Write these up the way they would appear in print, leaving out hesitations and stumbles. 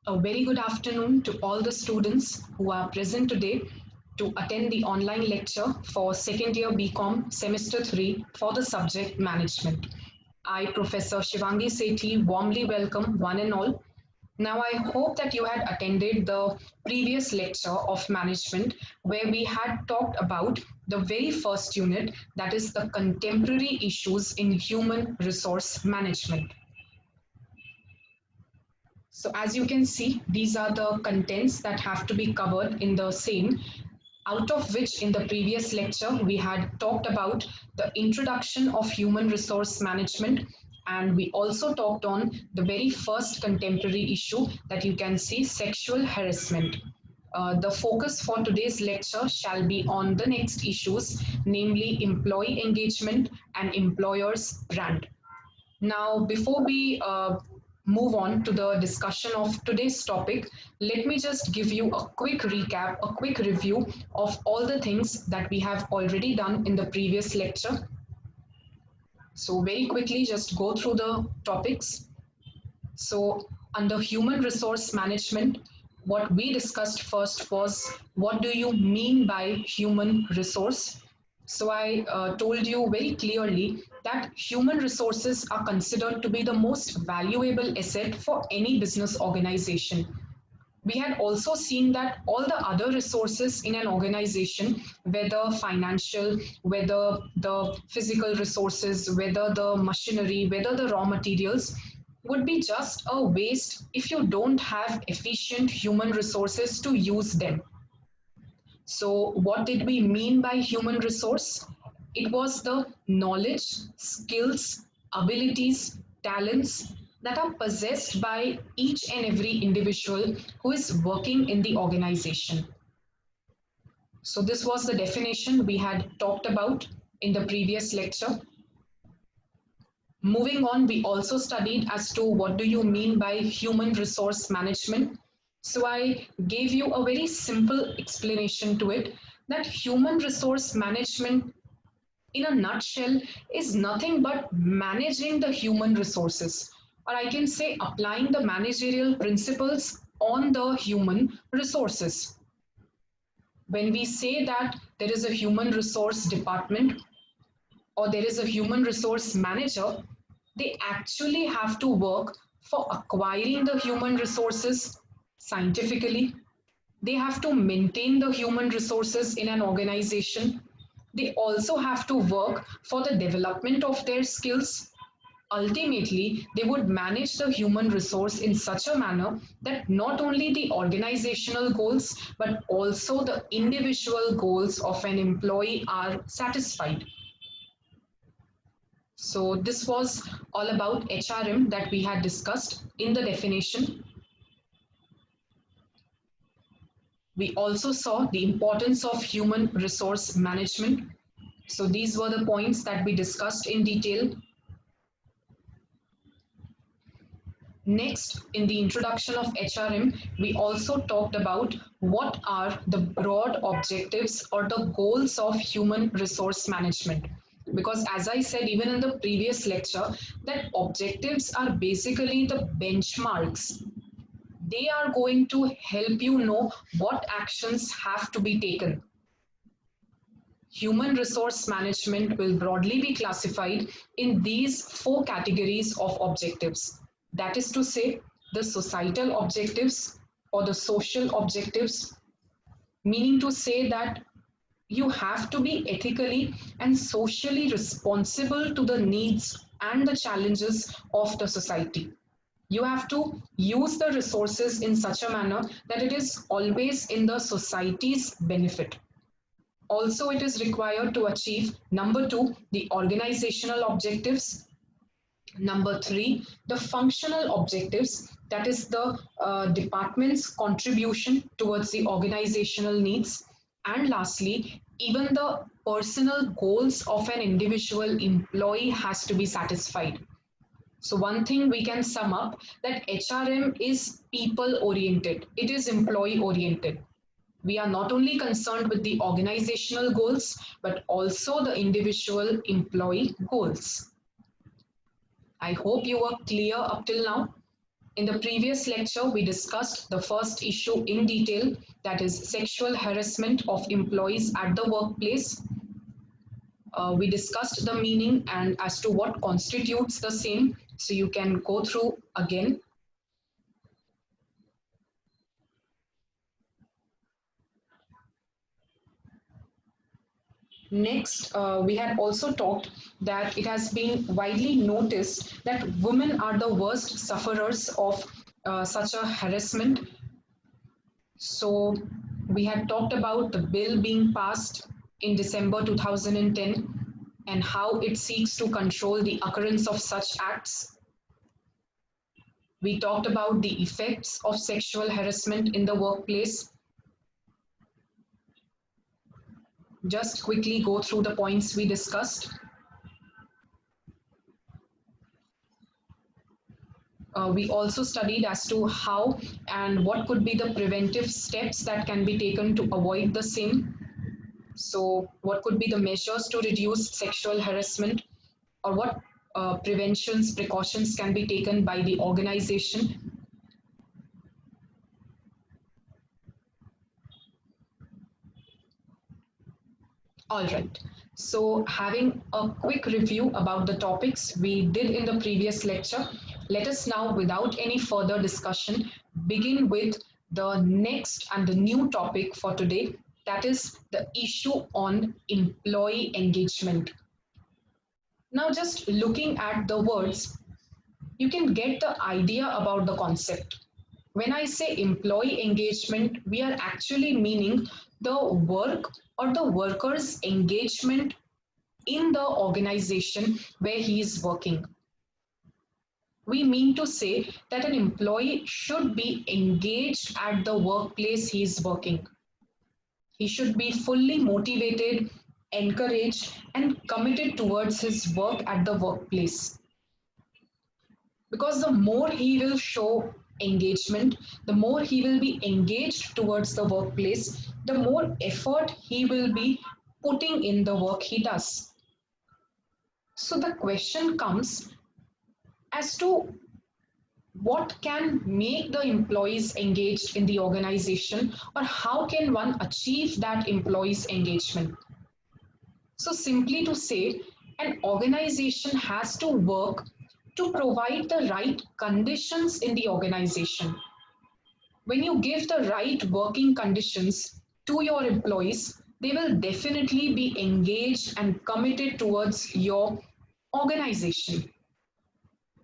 A very good afternoon to all the students who are present today to attend the online lecture for second year BCom semester 3 for the subject management. I, Professor Shivangi Sethi, warmly welcome one and all. Now, I hope that you had attended the previous lecture of management where we had talked about the very first unit, that is the contemporary issues in human resource management. So as you can see, these are the contents that have to be covered in the same, out of which in the previous lecture we had talked about the introduction of human resource management, and we also talked on the very first contemporary issue that you can see, sexual harassment. The focus for today's lecture shall be on the next issues, namely employee engagement and employer's brand. Now, before we move on to the discussion of today's topic, let me just give you a quick recap, a quick review of all the things that we have already done in the previous lecture. So, very quickly, just go through the topics. So, under human resource management, what we discussed first was what do you mean by human resource? So, I told you very clearly that human resources are considered to be the most valuable asset for any business organization. We had also seen that all the other resources in an organization, whether financial, whether the physical resources, whether the machinery, whether the raw materials, would be just a waste if you don't have efficient human resources to use them. So, what did we mean by human resource? It was the knowledge, skills, abilities, talents that are possessed by each and every individual who is working in the organization. So, this was the definition we had talked about in the previous lecture. Moving on, we also studied as to what do you mean by human resource management. So I gave you a very simple explanation to it, that human resource management in a nutshell is nothing but managing the human resources, or I can say applying the managerial principles on the human resources. When we say that there is a human resource department or there is a human resource manager, they actually have to work for acquiring the human resources scientifically. They have to maintain the human resources in an organization. They also have to work for the development of their skills. Ultimately, they would manage the human resource in such a manner that not only the organizational goals but also the individual goals of an employee are satisfied. So this was all about HRM that we had discussed in the definition. We also saw the importance of human resource management. So these were the points that we discussed in detail. Next, in the introduction of HRM, we also talked about what are the broad objectives or the goals of human resource management. Because as I said even in the previous lecture, that objectives are basically the benchmarks. They are going to help you know what actions have to be taken. Human resource management will broadly be classified in these four categories of objectives. That is to say, the societal objectives or the social objectives, meaning to say that you have to be ethically and socially responsible to the needs and the challenges of the society. You have to use the resources in such a manner that it is always in the society's benefit. Also, it is required to achieve number two, the organizational objectives. Number three, the functional objectives, that is the department's contribution towards the organizational needs. And lastly, even the personal goals of an individual employee has to be satisfied. So one thing we can sum up, that HRM is people oriented, it is employee oriented. We are not only concerned with the organizational goals, but also the individual employee goals. I hope you were clear up till now. In the previous lecture, we discussed the first issue in detail, that is sexual harassment of employees at the workplace. We discussed the meaning and as to what constitutes the same, so you can go through again. Next, we had also talked that it has been widely noticed that women are the worst sufferers of such a harassment. So, we had talked about the bill being passed in December 2010 and how it seeks to control the occurrence of such acts. We talked about the effects of sexual harassment in the workplace. Just quickly go through the points we discussed. We also studied as to how and what could be the preventive steps that can be taken to avoid the same. So, what could be the measures to reduce sexual harassment, or what preventions, precautions can be taken by the organization? All right. So, having a quick review about the topics we did in the previous lecture, let us now, without any further discussion, begin with the next and the new topic for today, that is the issue on employee engagement. Now, just looking at the words, you can get the idea about the concept. When I say employee engagement, we are actually meaning the work or the worker's engagement in the organization where he is working. We mean to say that an employee should be engaged at the workplace he is working. He should be fully motivated, encouraged, and committed towards his work at the workplace. Because the more he will show engagement, the more he will be engaged towards the workplace, the more effort he will be putting in the work he does. So the question comes as to what can make the employees engaged in the organization, or how can one achieve that employees engagement? So simply to say, an organization has to work to provide the right conditions in the organization. When you give the right working conditions to your employees, they will definitely be engaged and committed towards your organization.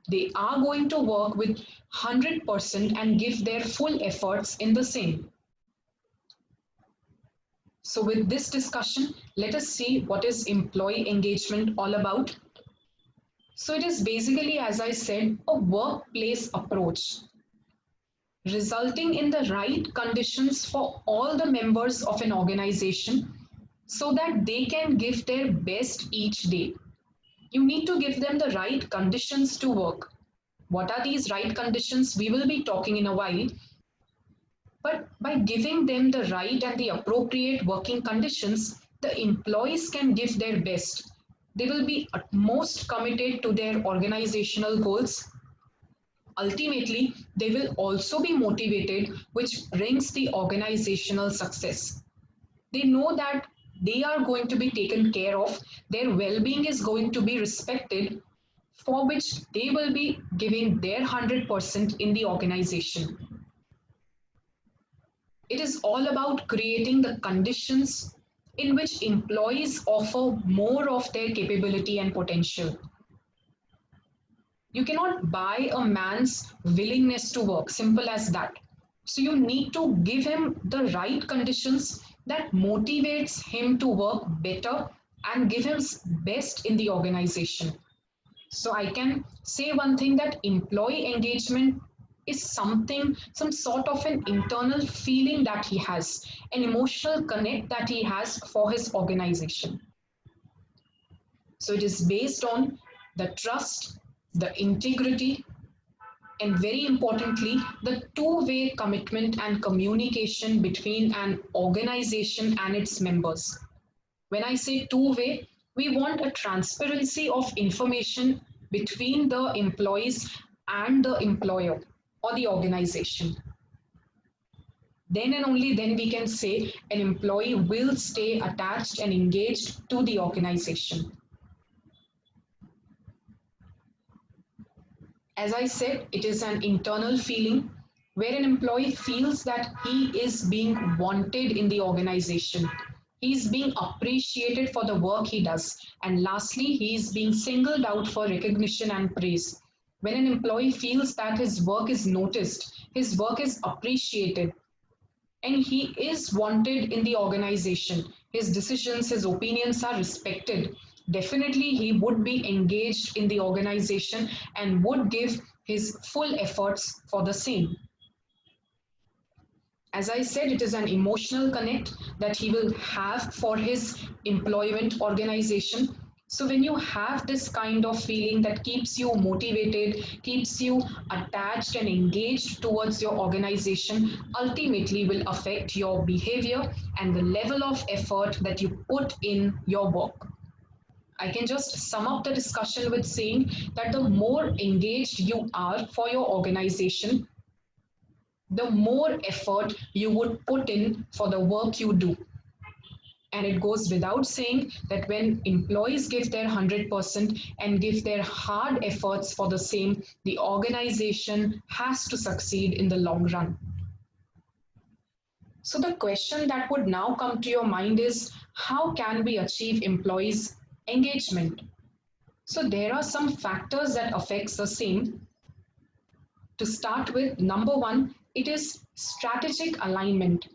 They are going to work with 100% and give their full efforts in the same. So with this discussion, let us see what is employee engagement all about. So it is basically, as I said, a workplace approach, resulting in the right conditions for all the members of an organization so that they can give their best each day. You need to give them the right conditions to work. What are these right conditions? We will be talking in a while. But by giving them the right and the appropriate working conditions, the employees can give their best. They will be utmost committed to their organizational goals. Ultimately, they will also be motivated, which brings the organizational success. They know that they are going to be taken care of, their well being is going to be respected, for which they will be giving their 100% in the organization. It is all about creating the conditions in which employees offer more of their capability and potential. You cannot buy a man's willingness to work, simple as that. So you need to give him the right conditions that motivates him to work better and give him best in the organization. So I can say one thing, that employee engagement is something, some sort of an internal feeling that he has, an emotional connect that he has for his organization. So it is based on the trust, the integrity, and very importantly, the two-way commitment and communication between an organization and its members. When I say two-way, we want a transparency of information between the employees and the employer. or the organization. Then and only then we can say an employee will stay attached and engaged to the organization. As I said, it is an internal feeling where an employee feels that he is being wanted in the organization. He is being appreciated for the work he does. And lastly, he is being singled out for recognition and praise. When an employee feels that his work is noticed, his work is appreciated, and he is wanted in the organization, his decisions, his opinions are respected, definitely he would be engaged in the organization and would give his full efforts for the same. As I said, it is an emotional connect that he will have for his employment organization. So when you have this kind of feeling that keeps you motivated, keeps you attached and engaged towards your organization, ultimately will affect your behavior and the level of effort that you put in your work. I can just sum up the discussion with saying that the more engaged you are for your organization, the more effort you would put in for the work you do. And it goes without saying that when employees give their 100% and give their hard efforts for the same, the organization has to succeed in the long run. So the question that would now come to your mind is, how can we achieve employees' engagement? So there are some factors that affects the same. To start with, number one, it is strategic alignment.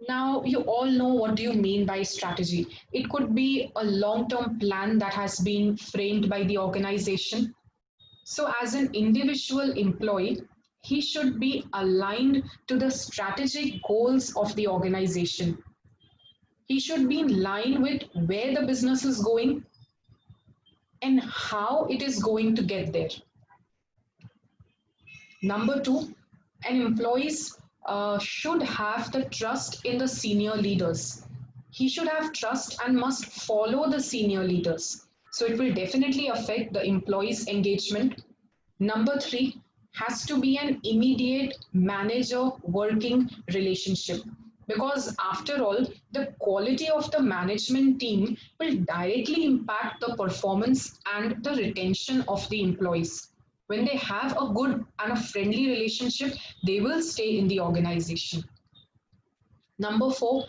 Now, you all know what do you mean by strategy. It could be a long-term plan that has been framed by the organization. So as an individual employee, he should be aligned to the strategic goals of the organization. He should be in line with where the business is going and how it is going to get there. Number two, an employees should have the trust in the senior leaders. He should have trust and must follow the senior leaders. So it will definitely affect the employees' engagement. Number three, has to be an immediate manager working relationship, because after all, the quality of the management team will directly impact the performance and the retention of the employees. When they have a good and a friendly relationship, they will stay in the organization. Number four,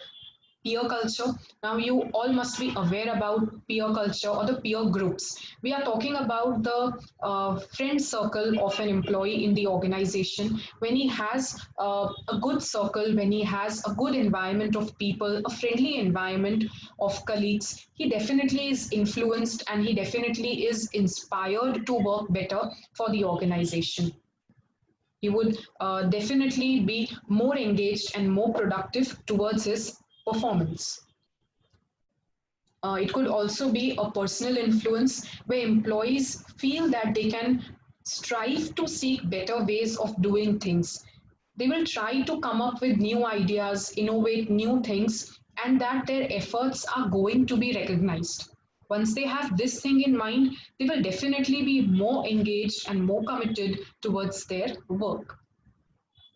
peer culture. Now, you all must be aware about peer culture or the peer groups. We are talking about the friend circle of an employee in the organization. When he has a good circle, when he has a good environment of people, a friendly environment of colleagues, he definitely is influenced and he definitely is inspired to work better for the organization. He would definitely be more engaged and more productive towards his performance. It could also be a personal influence where employees feel that they can strive to seek better ways of doing things. They will try to come up with new ideas, innovate new things, and that their efforts are going to be recognized. Once they have this thing in mind, they will definitely be more engaged and more committed towards their work.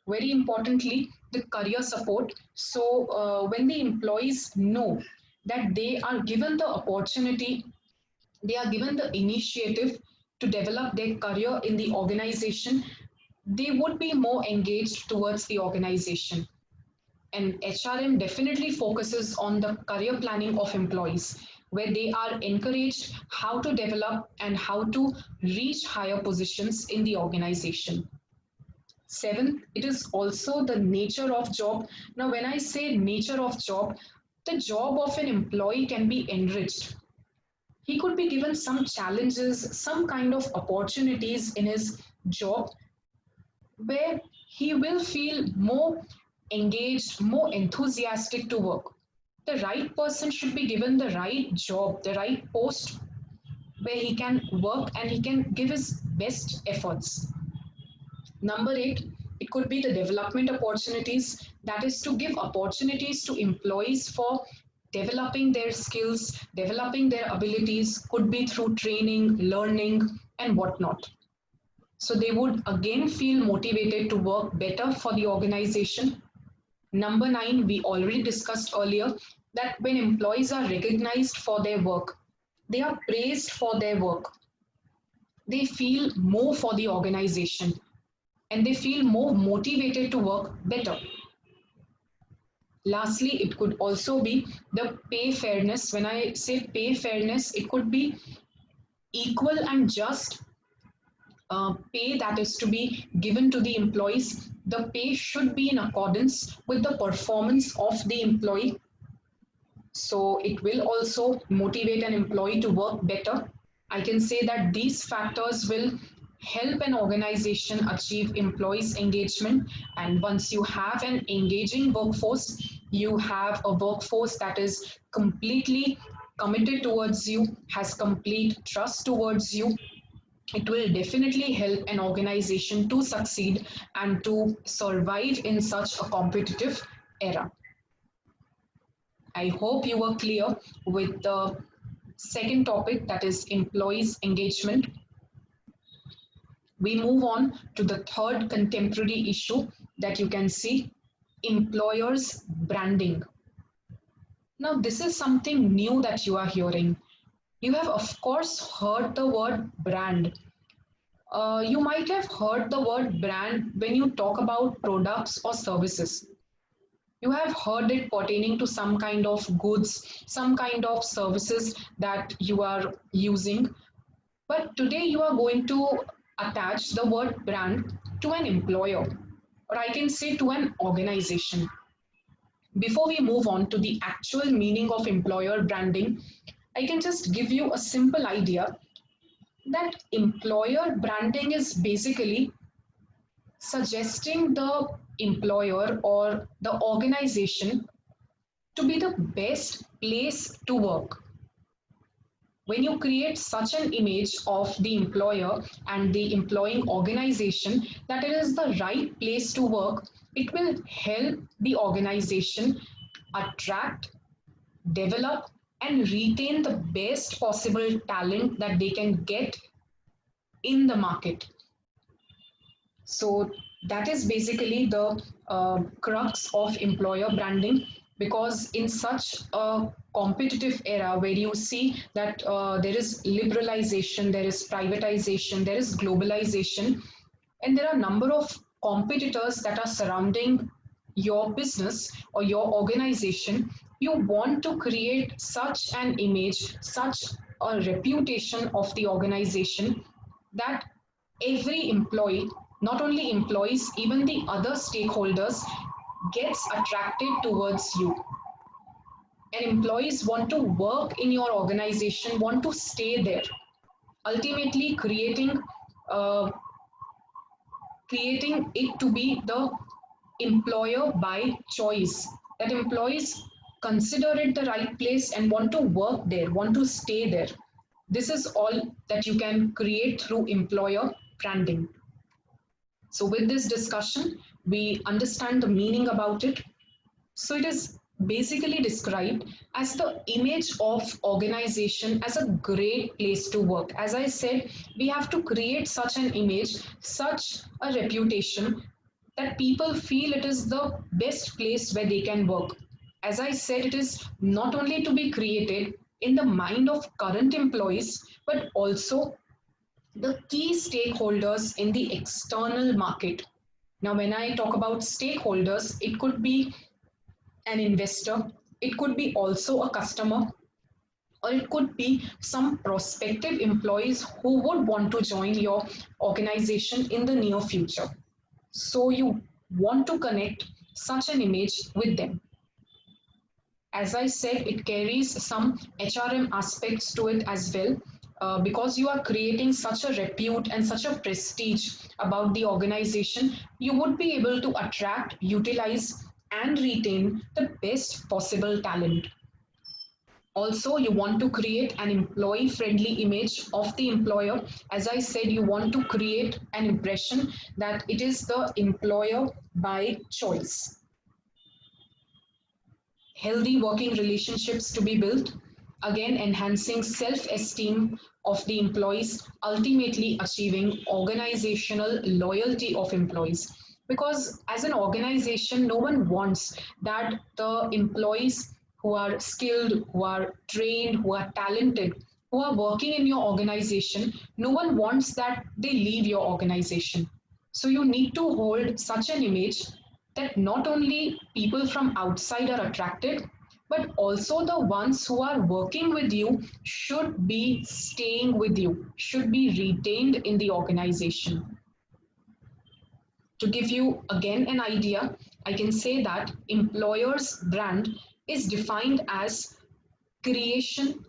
Very importantly, the career support. So when the employees know that they are given the opportunity, they are given the initiative to develop their career in the organization, they would be more engaged towards the organization. And HRM definitely focuses on the career planning of employees, where they are encouraged how to develop and how to reach higher positions in the organization. Seven, it is also the nature of job. Now, when I say nature of job, the job of an employee can be enriched. He could be given some challenges, some kind of opportunities in his job where he will feel more engaged, more enthusiastic to work. The right person should be given the right job, the right post where he can work and he can give his best efforts. Number eight, it could be the development opportunities, that is to give opportunities to employees for developing their skills, developing their abilities, could be through training, learning, and whatnot. So they would again feel motivated to work better for the organization. Number nine, we already discussed earlier that when employees are recognized for their work, they are praised for their work, they feel more for the organization and they feel more motivated to work better. Lastly, it could also be the pay fairness. When I say pay fairness, it could be equal and just pay that is to be given to the employees. The pay should be in accordance with the performance of the employee. So it will also motivate an employee to work better. I can say that these factors will help an organization achieve employees' engagement. And once you have an engaging workforce, you have a workforce that is completely committed towards you, has complete trust towards you. It will definitely help an organization to succeed and to survive in such a competitive era. I hope you were clear with the second topic, that is employees' engagement. We move on to the third contemporary issue that you can see, employers' branding. Now, this is something new that you are hearing. You have, of course, heard the word brand. You might have heard the word brand when you talk about products or services. You have heard it pertaining to some kind of goods, some kind of services that you are using. But today you are going to attach the word brand to an employer, or I can say to an organization. Before we move on to the actual meaning of employer branding, I can just give you a simple idea that employer branding is basically suggesting the employer or the organization to be the best place to work. When you create such an image of the employer and the employing organization that it is the right place to work, it will help the organization attract, develop, and retain the best possible talent that they can get in the market. So that is basically the crux of employer branding, because in such a competitive era where you see that there is liberalization, there is privatization, there is globalization, and there are a number of competitors that are surrounding your business or your organization, you want to create such an image, such a reputation of the organization that every employee, not only employees, even the other stakeholders, gets attracted towards you. And employees want to work in your organization, want to stay there, ultimately uh, creating it to be the employer by choice, that employees consider it the right place and want to work there, want to stay there. This is all that you can create through employer branding. So with this discussion, we understand the meaning about it. So it is basically described as the image of organization as a great place to work. As I said, we have to create such an image, such a reputation that people feel it is the best place where they can work. As I said, it is not only to be created in the mind of current employees, but also the key stakeholders in the external market. Now, when I talk about stakeholders, it could be an investor, it could be also a customer, or it could be some prospective employees who would want to join your organization in the near future. So, you want to connect such an image with them. As I said, it carries some HRM aspects to it as well. Because you are creating such a repute and such a prestige about the organization, you would be able to attract, utilize, and retain the best possible talent. Also, you want to create an employee friendly image of the employer. As I said, you want to create an impression that it is the employer by choice. Healthy working relationships to be built. Again, enhancing self-esteem of the employees, ultimately achieving organizational loyalty of employees. Because as an organization, no one wants that the employees who are skilled, who are trained, who are talented, who are working in your organization, no one wants that they leave your organization. So you need to hold such an image that not only people from outside are attracted, but also the ones who are working with you should be staying with you, should be retained in the organization. To give you again an idea, I can say that employer's brand is defined as creation,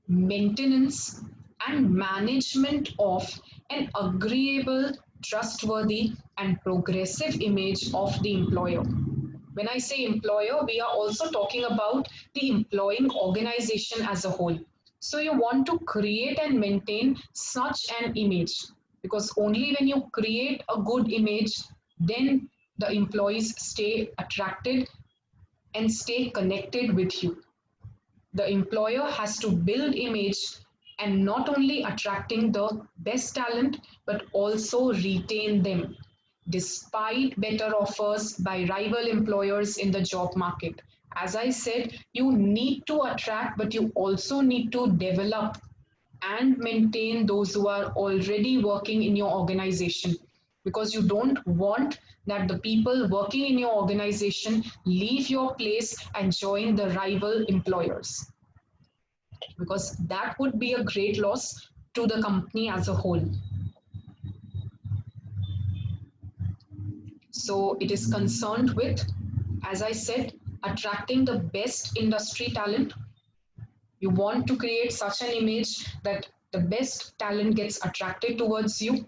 maintenance, and management of an agreeable, trustworthy, and progressive image of the employer. When I say employer, we are also talking about the employing organization as a whole. So you want to create and maintain such an image, because only when you create a good image, then the employees stay attracted and stay connected with you. The employer has to build image and not only attracting the best talent but also retain them despite better offers by rival employers in the job market. As I said, you need to attract, but you also need to develop and maintain those who are already working in your organization, because you don't want that the people working in your organization leave your place and join the rival employers, because that would be a great loss to the company as a whole. So it is concerned with, as I said, attracting the best industry talent. You want to create such an image that the best talent gets attracted towards you.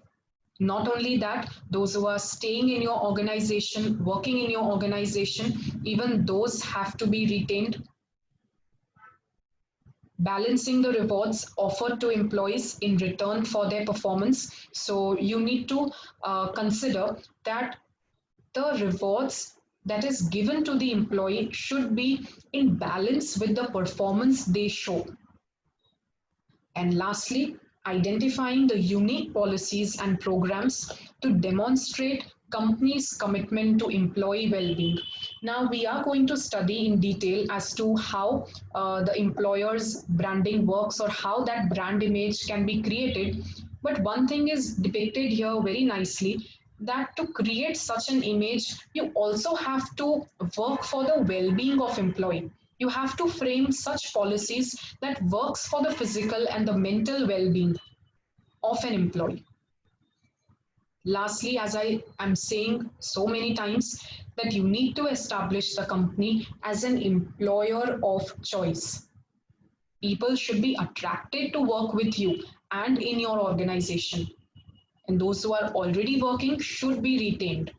Not only that, those who are staying in your organization, working in your organization, even those have to be retained. Balancing the rewards offered to employees in return for their performance. So you need to consider that the rewards that is given to the employee should be in balance with the performance they show. And lastly, identifying the unique policies and programs to demonstrate companies' commitment to employee well-being. Now we are going to study in detail as to how the employer's branding works or how that brand image can be created. But one thing is depicted here very nicely, that to create such an image, you also have to work for the well-being of employee. You have to frame such policies that works for the physical and the mental well-being of an employee. Lastly, as I am saying so many times, that you need to establish the company as an employer of choice. People should be attracted to work with you and in your organization. And those who are already working should be retained.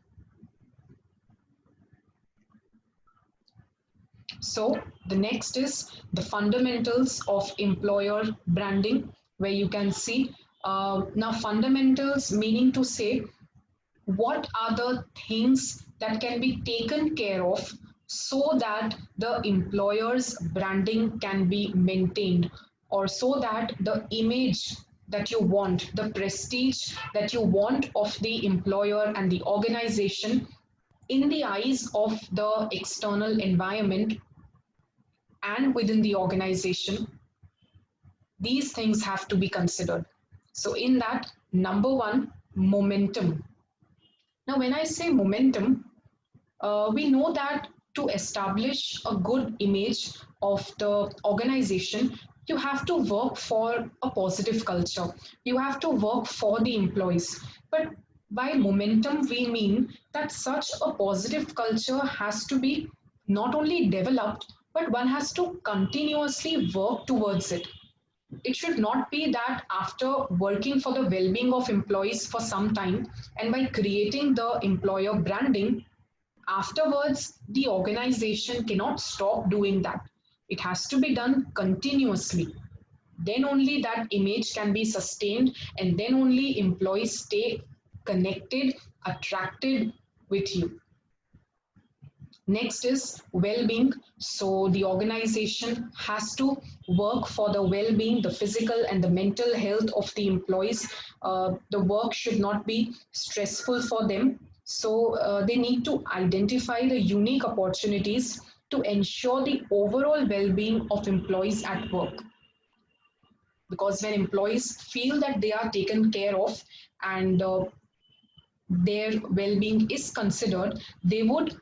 So the next is the fundamentals of employer branding, where you can see now fundamentals meaning to say what are the things that can be taken care of so that the employer's branding can be maintained, or so that the image that you want, the prestige that you want of the employer and the organization in the eyes of the external environment and within the organization, these things have to be considered. So, in that, number one, momentum. Now, when I say momentum, we know that to establish a good image of the organization, you have to work for a positive culture. You have to work for the employees. But by momentum, we mean that such a positive culture has to be not only developed, but one has to continuously work towards it. It should not be that after working for the well-being of employees for some time and by creating the employer branding, afterwards the organization cannot stop doing that. It has to be done continuously. Then only that image can be sustained, and then only employees stay connected, attracted with you. Next is well-being. So the organization has to work for the well-being, the physical and the mental health of the employees. The work should not be stressful for them. So they need to identify the unique opportunities to ensure the overall well-being of employees at work. Because when employees feel that they are taken care of and their well-being is considered, they would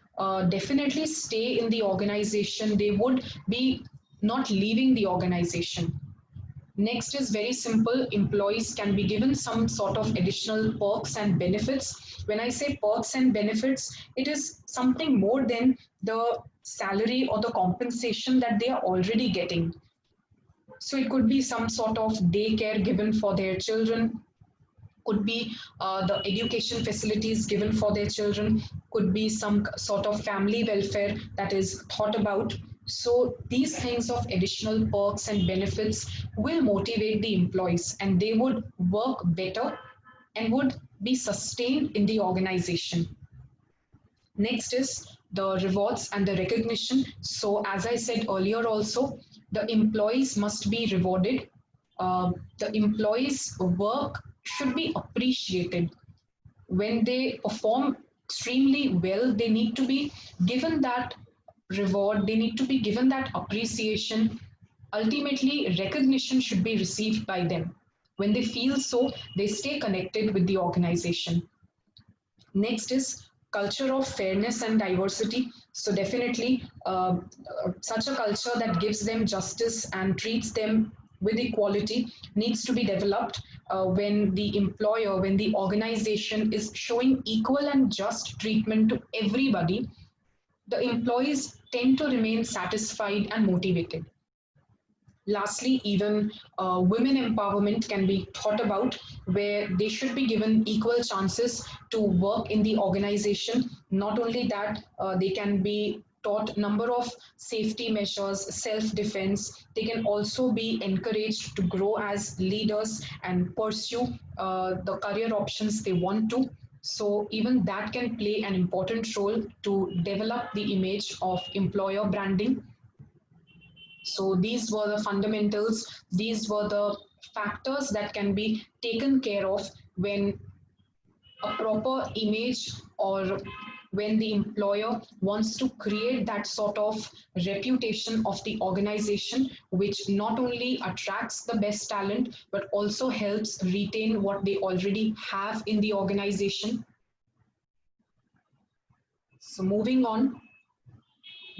definitely stay in the organization. They would be not leaving the organization. Next is very simple. Employees can be given some sort of additional perks and benefits. When I say perks and benefits, it is something more than the salary or the compensation that they are already getting. So it could be some sort of daycare given for their children, could be the education facilities given for their children, could be some sort of family welfare that is thought about. So these kinds of additional perks and benefits will motivate the employees and they would work better and would be sustained in the organization. Next is the rewards and the recognition. So, as I said earlier, also, the employees must be rewarded. The employees' work should be appreciated. When they perform extremely well, they need to be given that reward, they need to be given that appreciation. Ultimately, recognition should be received by them. When they feel so, they stay connected with the organization. Next is culture of fairness and diversity. So definitely, such a culture that gives them justice and treats them with equality needs to be developed. When the employer, when the organization is showing equal and just treatment to everybody, the employees tend to remain satisfied and motivated. Lastly, even women empowerment can be thought about, where they should be given equal chances to work in the organization. Not only that, they can be taught number of safety measures, self-defense. They can also be encouraged to grow as leaders and pursue the career options they want to. So even that can play an important role to develop the image of employer branding. So these were the fundamentals, these were the factors that can be taken care of when a proper image or when the employer wants to create that sort of reputation of the organization, which not only attracts the best talent but also helps retain what they already have in the organization. So moving on,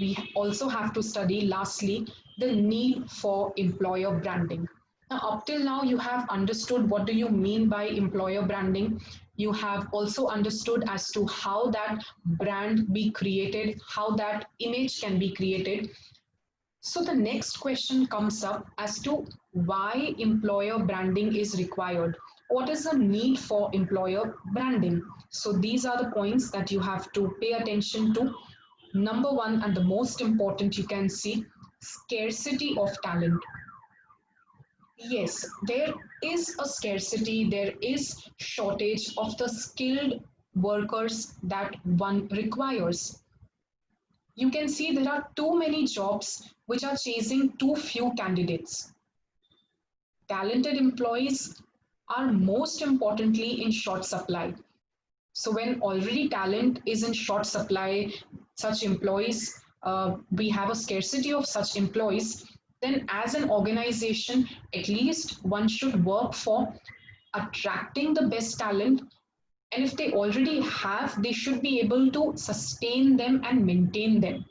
we also have to study, lastly, the need for employer branding. Now, up till now, you have understood what do you mean by employer branding. You have also understood as to how that brand be created, how that image can be created. So the next question comes up as to why employer branding is required. What is the need for employer branding? So these are the points that you have to pay attention to. Number one, and the most important, you can see scarcity of talent. Yes, there is a scarcity, there is shortage of the skilled workers that one requires. You can see there are too many jobs which are chasing too few candidates. Talented employees are most importantly in short supply. So when already talent is in short supply, such employees, we have a scarcity of such employees, then as an organization, at least one should work for attracting the best talent. And if they already have, they should be able to sustain them and maintain them.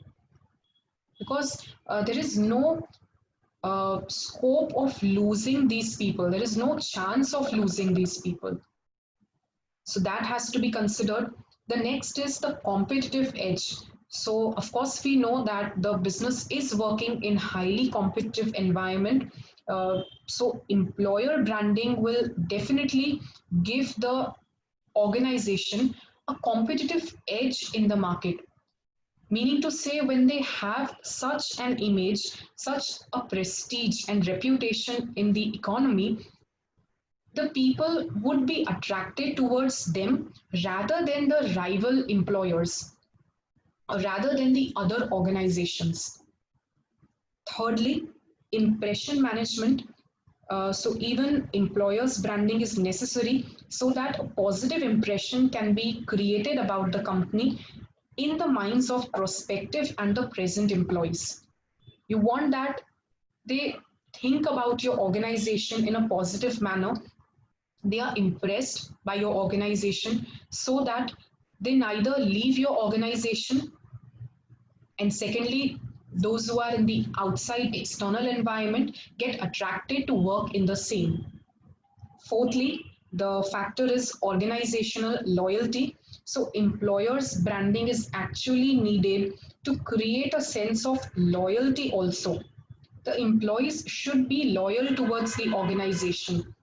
Because there is no scope of losing these people. There is no chance of losing these people. So that has to be considered. The next is the competitive edge. So of course we know that the business is working in highly competitive environment. So employer branding will definitely give the organization a competitive edge in the market. Meaning to say, when they have such an image, such a prestige and reputation in the economy, the people would be attracted towards them rather than the rival employers. rather than the other organizations. Thirdly, impression management. So even employers branding is necessary so that a positive impression can be created about the company in the minds of prospective and the present employees. You want that they think about your organization in a positive manner. They are impressed by your organization so that they neither leave your organization, and secondly, those who are in the outside external environment get attracted to work in the same. Fourthly, the factor is organizational loyalty. So, employers' branding is actually needed to create a sense of loyalty also. The employees should be loyal towards the organization.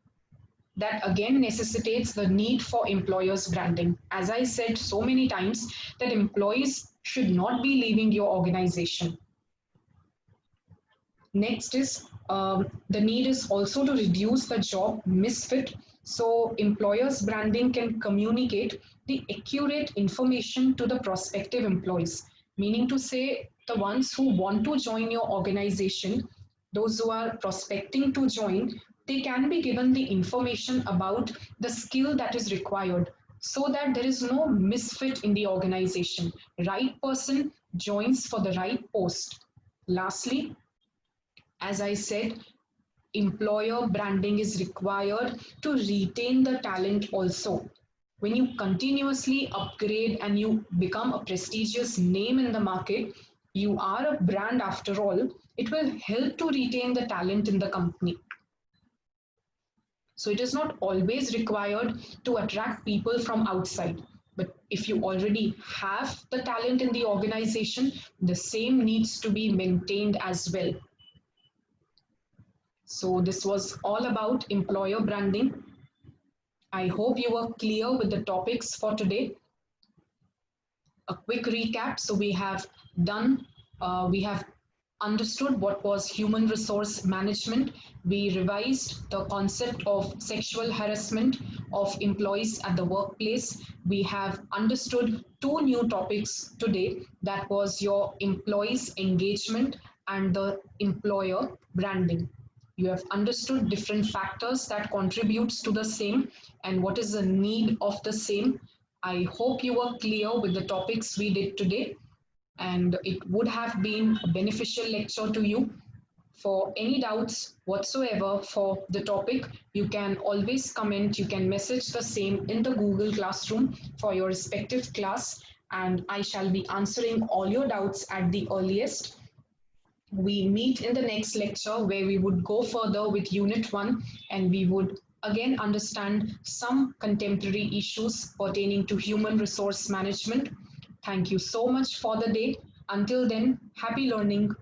That again necessitates the need for employers' branding. As I said so many times, that employees should not be leaving your organization. Next is the need is also to reduce the job misfit. So employers branding can communicate the accurate information to the prospective employees, meaning to say the ones who want to join your organization, those who are prospecting to join, they can be given the information about the skill that is required so that there is no misfit in the organization. Right person joins for the right post. Lastly, as I said, employer branding is required to retain the talent also. When you continuously upgrade and you become a prestigious name in the market, you are a brand after all. It will help to retain the talent in the company. So it is not always required to attract people from outside. But if you already have the talent in the organization, the same needs to be maintained as well. So this was all about employer branding. I hope you were clear with the topics for today. A quick recap. So we have understood what was human resource management. We revised the concept of sexual harassment of employees at the workplace. We have understood two new topics today. That was your employees engagement and the employer branding. You have understood different factors that contributes to the same and what is the need of the same. I hope you were clear with the topics we did today, and it would have been a beneficial lecture to you. For any doubts whatsoever for the topic, you can always comment, you can message the same in the Google Classroom for your respective class, and I shall be answering all your doubts at the earliest. We meet in the next lecture where we would go further with Unit 1 and we would again understand some contemporary issues pertaining to human resource management. Thank you so much for the day. Until then, happy learning.